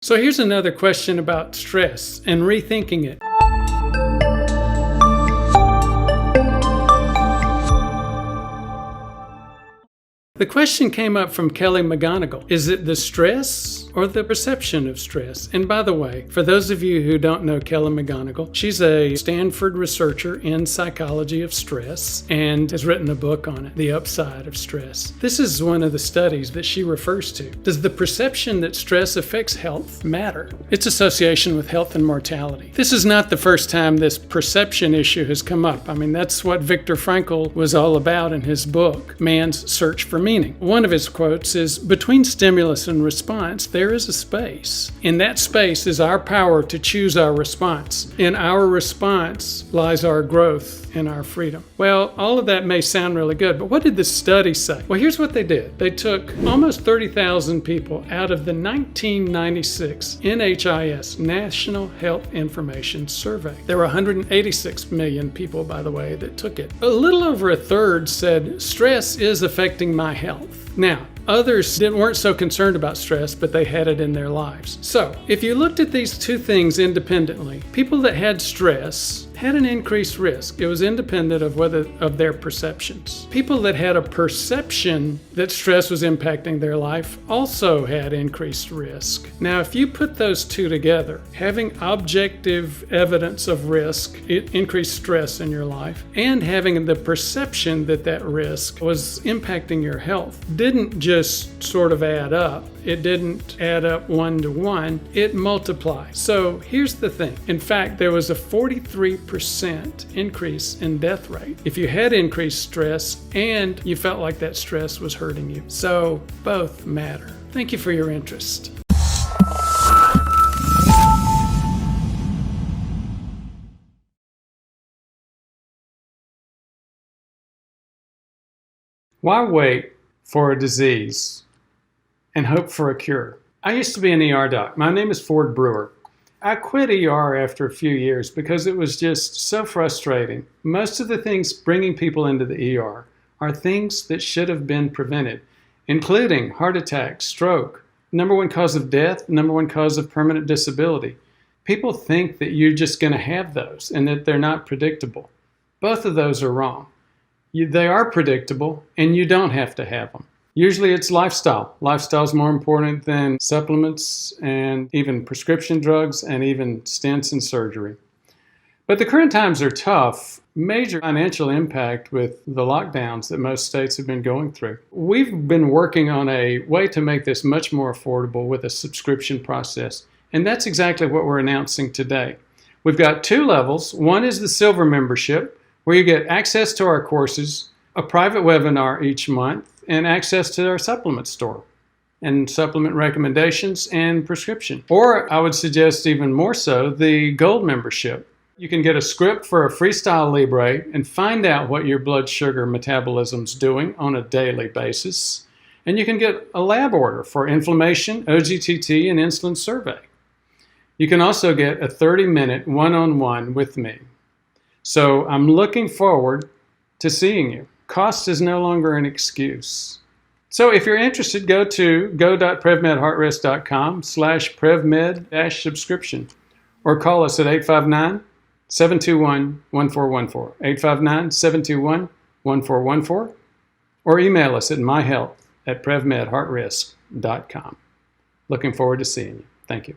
So here's another question about stress and rethinking it. The question came up from Kelly McGonigal. Is it the stress or the perception of stress? And by the way, for those of you who don't know Kelly McGonigal, she's a Stanford researcher in psychology of stress and has written a book on it, The Upside of Stress. This is one of the studies that she refers to. Does the perception that stress affects health matter? Its association with health and mortality. This is not the first time this perception issue has come up. I mean, that's what Viktor Frankl was all about in his book, Man's Search for Meaning. One of his quotes is, "Between stimulus and response, there is a space. In that space is our power to choose our response. In our response lies our growth and our freedom." Well, all of that may sound really good, but what did the study say? Well, here's what they did. They took almost 30,000 people out of the 1996 NHIS, National Health Information Survey. There were 186 million people, by the way, that took it. A little over a third said, stress is affecting my health. Now, others weren't so concerned about stress, but they had it in their lives. So, if you looked at these two things independently, people that had stress had an increased risk. It was independent of their perceptions. People that had a perception that stress was impacting their life also had increased risk. Now, if you put those two together, having objective evidence of risk, increased stress in your life, and having the perception that that risk was impacting your health, didn't just sort of add up. It didn't add up 1 to 1, it multiplied. So here's the thing. In fact, there was a 43% increase in death rate if you had increased stress and you felt like that stress was hurting you. So both matter. Thank you for your interest. Why wait for a disease and hope for a cure? I used to be an ER doc. My name is Ford Brewer. I quit ER after a few years because it was just so frustrating. Most of the things bringing people into the ER are things that should have been prevented, including heart attack, stroke, number one cause of death, number one cause of permanent disability. People think that you're just going to have those and that they're not predictable. Both of those are wrong. They are predictable and you don't have to have them. Usually it's lifestyle. Lifestyle is more important than supplements and even prescription drugs and even stents and surgery. But the current times are tough. Major financial impact with the lockdowns that most states have been going through. We've been working on a way to make this much more affordable with a subscription process. And that's exactly what we're announcing today. We've got two levels. One is the Silver membership, where you get access to our courses, a private webinar each month, and access to our supplement store and supplement recommendations and prescription. Or I would suggest even more so, the Gold membership. You can get a script for a Freestyle Libre and find out what your blood sugar metabolism's doing on a daily basis. And you can get a lab order for inflammation, OGTT, and insulin survey. You can also get a 30-minute one-on-one with me. So I'm looking forward to seeing you. Cost is no longer an excuse. So if you're interested, go to go.prevmedheartrest.com/prevmed-subscription or call us at 859-721-1414, 859-721-1414, or email us at myhealth@prevmedheartrest.com. Looking forward to seeing you. Thank you.